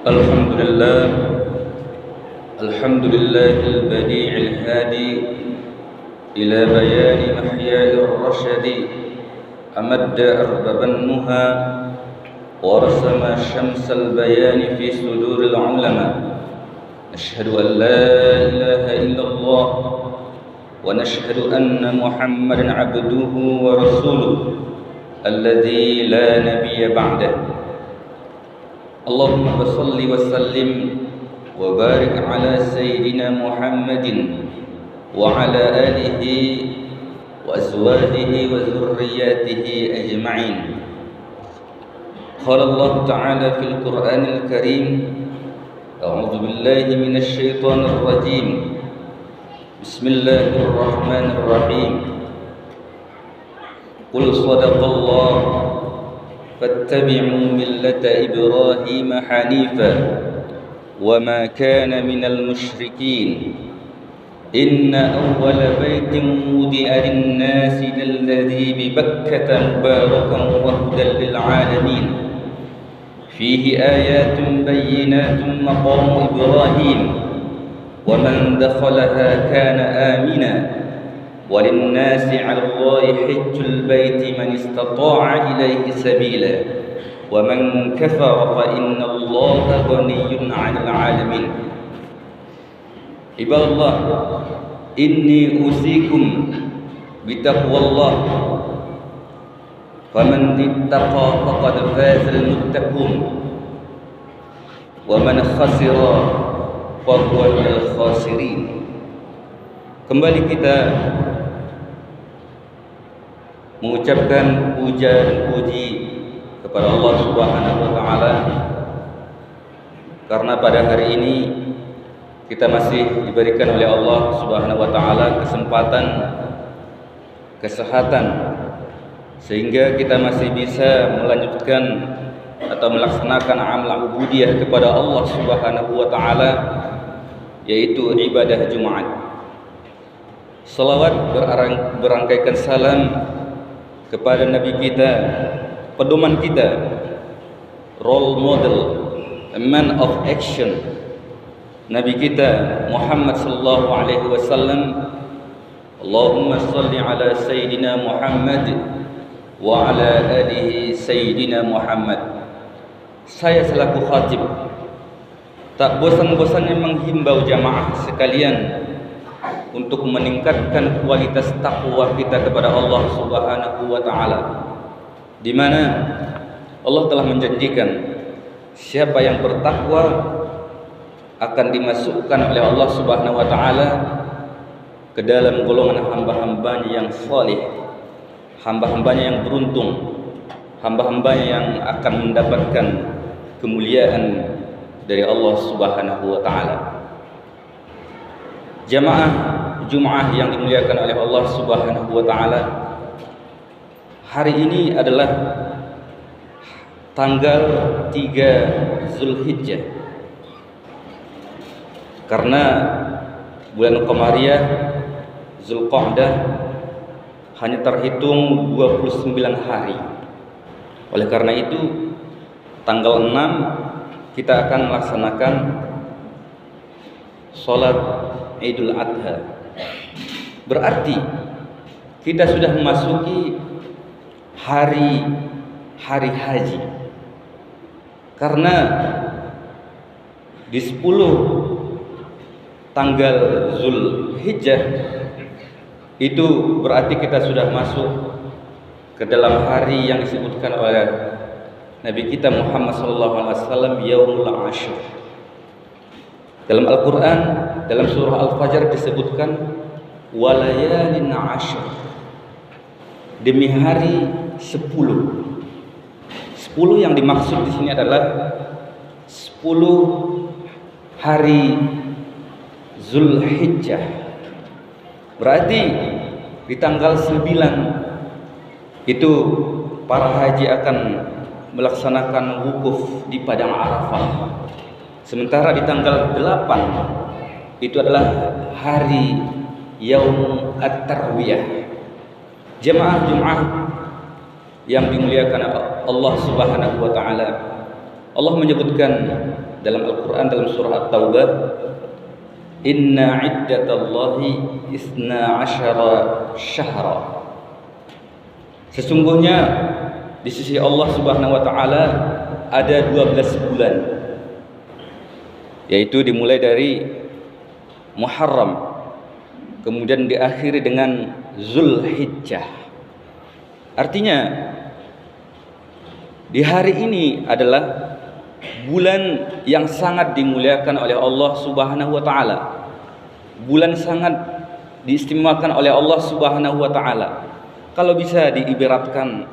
الحمد لله الحمد لله البديع الهادي إلى بيان محياء الرشد أمد أرباب النهى ورسم شمس البيان في صدور العلماء نشهد أن لا إله إلا الله ونشهد أن محمدا عبده ورسوله الذي لا نبي بعده اللهم صل وسلم وبارك على سيدنا محمد وعلى آله وأزواجه وذرياته أجمعين. قال الله تعالى في القرآن الكريم: أعوذ بالله من الشيطان الرجيم، بسم الله الرحمن الرحيم. قل صدق الله فاتبعوا ملة إبراهيم حنيفا وما كان من المشركين إن أول بيت وضع للناس للذي ببكة مباركا وهدى للعالمين فيه آيات بينات مقام إبراهيم ومن دخلها كان آمنا وللناس على الله حج البيت من استطاع إليه سبيلا ومن كفر فإن الله غني عن العالمين. عباد الله، إني أوصيكم بتقوى الله فمن اتقى فقد فاز المتقون ومن خسر فهو من الخاسرين. Kembali kita mengucapkan puja dan puji kepada Allah Subhanahu wa taala karena pada hari ini kita masih diberikan oleh Allah Subhanahu wa taala kesempatan, kesehatan, sehingga kita masih bisa melanjutkan atau melaksanakan amal ubudiyah kepada Allah Subhanahu wa taala, yaitu ibadah Jumat. Salawat berangkaikan salam kepada Nabi kita, pedoman kita, role model, a man of action, Nabi kita Muhammad sallallahu alaihi wasallam. Allahumma salli ala Sayyidina Muhammad wa ala alihi Sayyidina Muhammad. Saya selaku khatib tak bosan-bosannya menghimbau jamaah sekalian untuk meningkatkan kualitas takwa kita kepada Allah Subhanahu wa taala, di mana Allah telah menjanjikan siapa yang bertakwa akan dimasukkan oleh Allah Subhanahu wa taala ke dalam golongan hamba-hambanya yang salih, hamba-hambanya yang beruntung, hamba-hambanya yang akan mendapatkan kemuliaan dari Allah Subhanahu wa taala. Jamaah Jumat yang dimuliakan oleh Allah Subhanahu wa taala, hari ini adalah tanggal 3 Zulhijjah. Karena bulan Qamariyah Zulqa'dah hanya terhitung 29 hari. Oleh karena itu tanggal 6 kita akan melaksanakan sholat Idul Adha. Berarti kita sudah memasuki hari haji. Karena di 10 tanggal Zulhijjah itu berarti kita sudah masuk ke dalam hari yang disebutkan oleh Nabi kita Muhammad SAW, Yaumul Ashur. Dalam Al-Quran, dalam surah Al-Fajr disebutkan walayalin ashur, demi hari 10. 10 yang dimaksud di sini adalah 10 hari Zulhijjah. Berarti di tanggal 9 itu para haji akan melaksanakan wukuf di padang Arafah. Sementara di tanggal 8 itu adalah hari Yaum At-Tarwiyah. Jemaah Jumat yang dimuliakan Allah Subhanahu wa taala, Allah menyebutkan dalam Al-Quran dalam surah At-Taubah, Inna iddatallahi isna asyara syahra. Sesungguhnya di sisi Allah Subhanahu wa taala ada 12 bulan, yaitu dimulai dari Muharram, kemudian diakhiri dengan Zulhijjah. Artinya di hari ini adalah bulan yang sangat dimuliakan oleh Allah Subhanahu wa taala. Bulan sangat diistimewakan oleh Allah Subhanahu wa taala. Kalau bisa diibaratkan,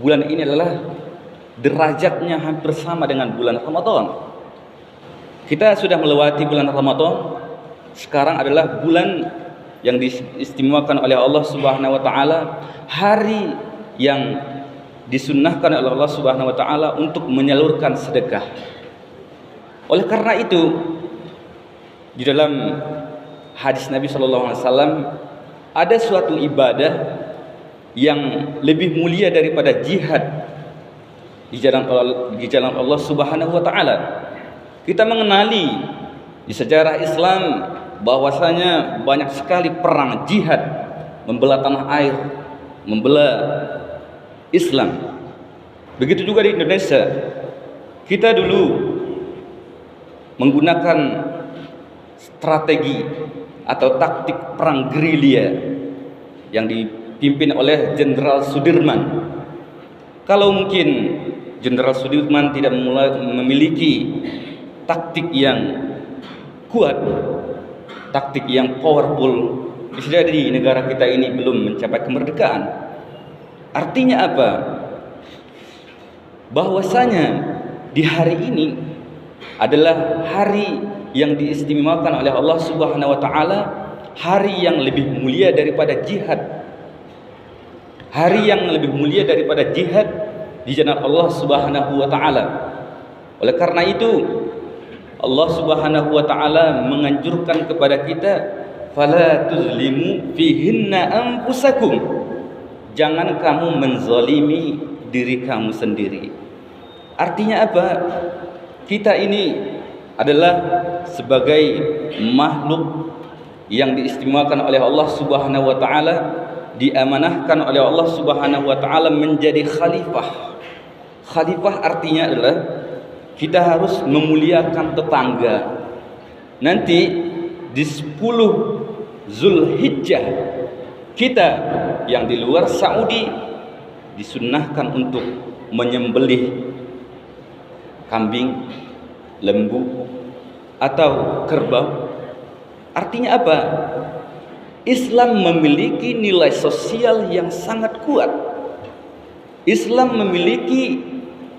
bulan ini adalah derajatnya hampir sama dengan bulan Ramadan. Kita sudah melewati bulan Ramadan, sekarang adalah bulan yang diistimewakan oleh Allah Subhanahu wa taala, hari yang disunnahkan oleh Allah Subhanahu wa taala untuk menyalurkan sedekah. Oleh karena itu, di dalam hadis Nabi sallallahu alaihi wasallam ada suatu ibadah yang lebih mulia daripada jihad di jalan Allah Subhanahu wa taala. Kita mengenali di sejarah Islam bahwasanya banyak sekali perang jihad membela tanah air, membela Islam. Begitu juga di Indonesia. Kita dulu menggunakan strategi atau taktik perang gerilya yang dipimpin oleh Jenderal Sudirman. Kalau mungkin Jenderal Sudirman tidak memiliki taktik yang kuat, taktik yang powerful, bisa jadi negara kita ini belum mencapai kemerdekaan. Artinya apa? Bahwasanya di hari ini adalah hari yang diistimewakan oleh Allah Subhanahu wa taala, hari yang lebih mulia daripada jihad. Hari yang lebih mulia daripada jihad di jalan Allah Subhanahu wa taala. Oleh karena itu, Allah Subhanahu wa taala menganjurkan kepada kita, fala tuzlimu fihinna anfusakum. Jangan kamu menzalimi diri kamu sendiri. Artinya apa? Kita ini adalah sebagai makhluk yang diistimewakan oleh Allah Subhanahu wa taala, diamanahkan oleh Allah Subhanahu wa taala menjadi khalifah. Khalifah artinya adalah kita harus memuliakan tetangga. Nanti di 10 Zulhijjah, kita yang di luar Saudi disunnahkan untuk menyembelih kambing, lembu, atau kerbau. Artinya apa? Islam memiliki nilai sosial yang sangat kuat. Islam memiliki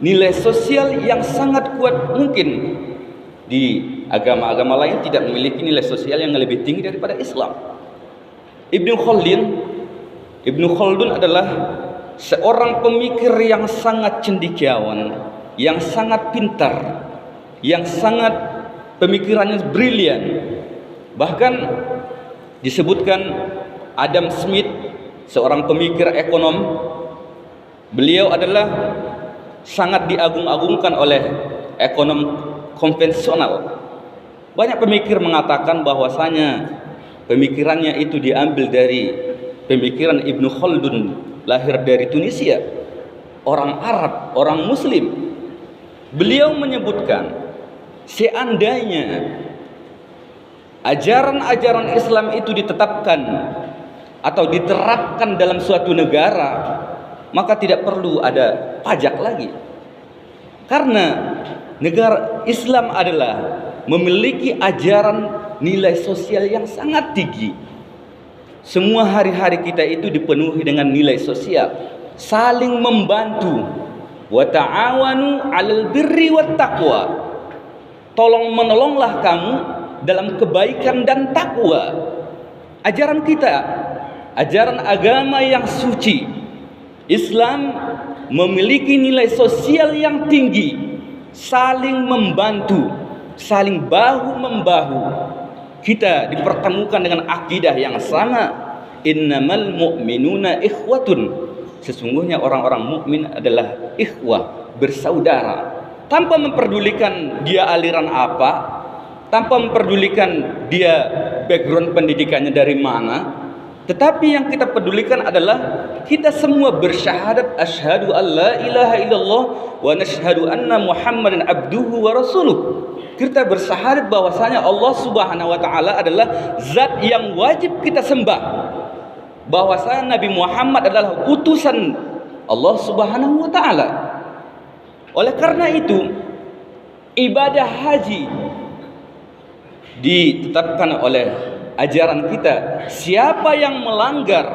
nilai sosial yang sangat kuat. Mungkin di agama-agama lain tidak memiliki nilai sosial yang lebih tinggi daripada Islam. Ibnu Khaldun adalah seorang pemikir yang sangat cendekiawan, yang sangat pintar, yang sangat pemikirannya brilian. Bahkan disebutkan Adam Smith, seorang pemikir ekonom, beliau adalah sangat diagung-agungkan oleh ekonom konvensional. Banyak pemikir mengatakan bahwasanya pemikirannya itu diambil dari pemikiran Ibnu Khaldun, lahir dari Tunisia, orang Arab, orang Muslim. Beliau menyebutkan, seandainya ajaran-ajaran Islam itu ditetapkan atau diterapkan dalam suatu negara, maka tidak perlu ada pajak lagi. Karena negara Islam adalah memiliki ajaran nilai sosial yang sangat tinggi. Semua hari-hari kita itu dipenuhi dengan nilai sosial, saling membantu. Wa ta'awanu 'alal birri wat taqwa. Tolong menolonglah kamu dalam kebaikan dan takwa. Ajaran kita, ajaran agama yang suci, Islam memiliki nilai sosial yang tinggi, saling membantu, saling bahu-membahu. Kita dipertemukan dengan akidah yang sama. Innamal mu'minuna ikhwatun. Sesungguhnya orang-orang mukmin adalah ikhwah, bersaudara. tanpa memperdulikan dia aliran apa, tanpa memperdulikan dia background pendidikannya dari mana. Tetapi yang kita pedulikan adalah kita semua bersyahadat asyhadu an la ilaha illallah wa nashhadu anna Muhammadan abduhu wa rasuluh. Kita bersyahadat bahwasanya Allah Subhanahu wa taala adalah zat yang wajib kita sembah. Bahwasanya Nabi Muhammad adalah utusan Allah Subhanahu wa taala. Oleh karena itu, ibadah haji ditetapkan oleh ajaran kita. Siapa yang melanggar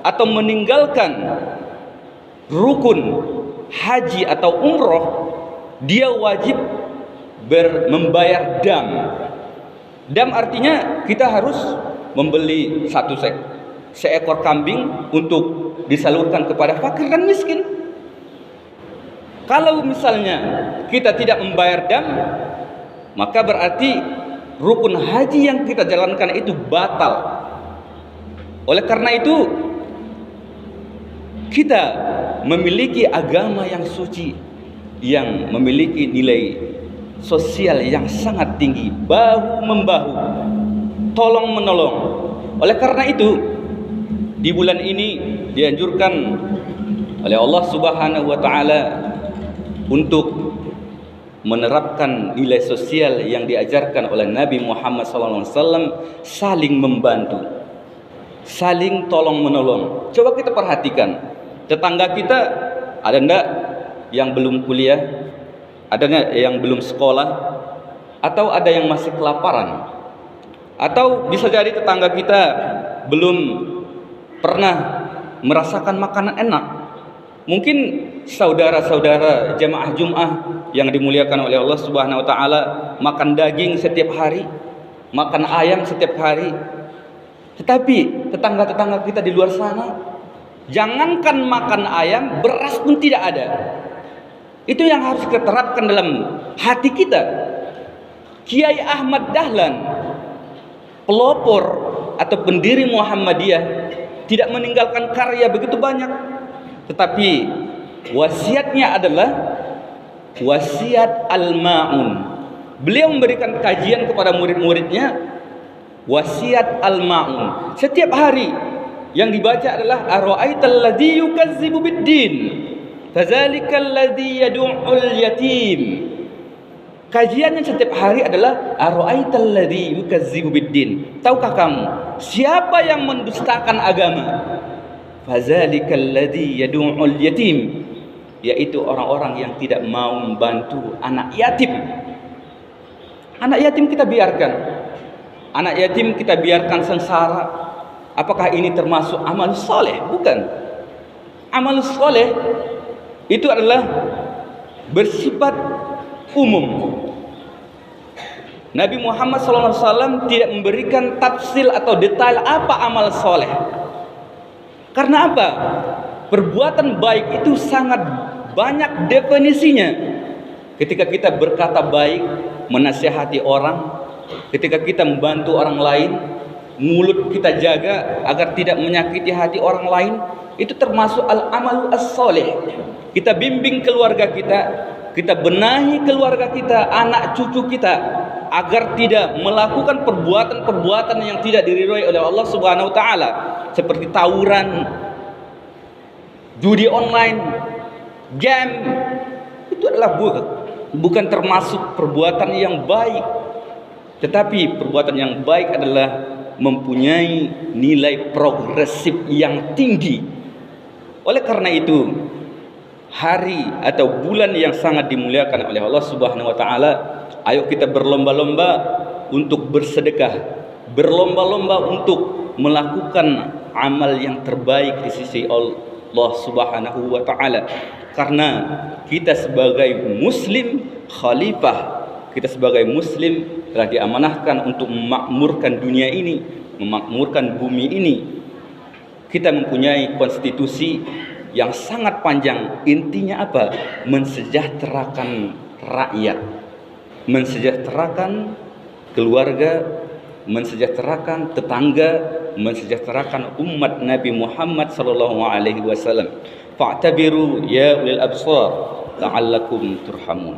atau meninggalkan rukun haji atau umroh, dia wajib membayar dam. Dam artinya kita harus membeli satu seekor kambing untuk disalurkan kepada fakir dan miskin. Kalau misalnya kita tidak membayar dam, maka berarti rukun haji yang kita jalankan itu batal. Oleh karena itu, kita memiliki agama yang suci, yang memiliki nilai sosial yang sangat tinggi, bahu membahu, tolong menolong. Oleh karena itu, di bulan ini dianjurkan oleh Allah Subhanahu wa taala untuk menerapkan nilai sosial yang diajarkan oleh Nabi Muhammad SAW, saling membantu, saling tolong menolong. Coba kita perhatikan, tetangga kita ada enggak yang belum kuliah, ada enggak yang belum sekolah, atau ada yang masih kelaparan, atau bisa jadi tetangga kita belum pernah merasakan makanan enak. Mungkin saudara-saudara jamaah Jum'ah yang dimuliakan oleh Allah Subhanahu wa taala makan daging setiap hari, makan ayam setiap hari. Tetapi tetangga-tetangga kita di luar sana, jangankan makan ayam, beras pun tidak ada. Itu yang harus kita terapkan dalam hati kita. Kiai Ahmad Dahlan, pelopor atau pendiri Muhammadiyah, tidak meninggalkan karya begitu banyak, tetapi wasiatnya adalah wasiat al-ma'un. Beliau memberikan kajian kepada murid-muridnya, wasiat al-ma'un. Setiap hari yang dibaca adalah ara'aital ladzi yukazzibu bid-din fadzalikal ladzi yad'ul yatim. Kajiannya setiap hari adalah ara'aital ladzi yukazzibu bid-din. Tahukah kamu siapa yang mendustakan agama? Fadzalikal ladzi yad'ul yatim, yaitu orang-orang yang tidak mau membantu anak yatim. Anak yatim kita biarkan, anak yatim kita biarkan sengsara. Apakah ini termasuk amal soleh? Bukan. Amal soleh itu adalah bersifat umum. Nabi Muhammad SAW tidak memberikan tafsil atau detail apa amal soleh. Karena apa? Perbuatan baik itu sangat banyak definisinya. Ketika kita berkata baik, menasihati orang, ketika kita membantu orang lain, mulut kita jaga agar tidak menyakiti hati orang lain, itu termasuk al-amalu as-soleh. Kita bimbing keluarga kita, kita benahi keluarga kita, anak cucu kita, agar tidak melakukan perbuatan-perbuatan yang tidak diridhoi oleh Allah Subhanahu wa taala, seperti tawuran, judi online, game. Itu adalah bukan termasuk perbuatan yang baik. Tetapi perbuatan yang baik adalah mempunyai nilai progresif yang tinggi. Oleh karena itu, hari atau bulan yang sangat dimuliakan oleh Allah Subhanahu wa taala, ayo kita berlomba-lomba untuk bersedekah, berlomba-lomba untuk melakukan amal yang terbaik di sisi Allah Subhanahu wa taala. Karena kita sebagai muslim khalifah, kita sebagai muslim telah diamanahkan untuk memakmurkan dunia ini, memakmurkan bumi ini. Kita mempunyai konstitusi yang sangat panjang. Intinya apa? Mensejahterakan rakyat, mensejahterakan keluarga, mensejahterakan tetangga, mensejahterakan umat Nabi Muhammad sallallahu alaihi wasallam. Fa'tabiru ya ulil absar la'allakum turhamun.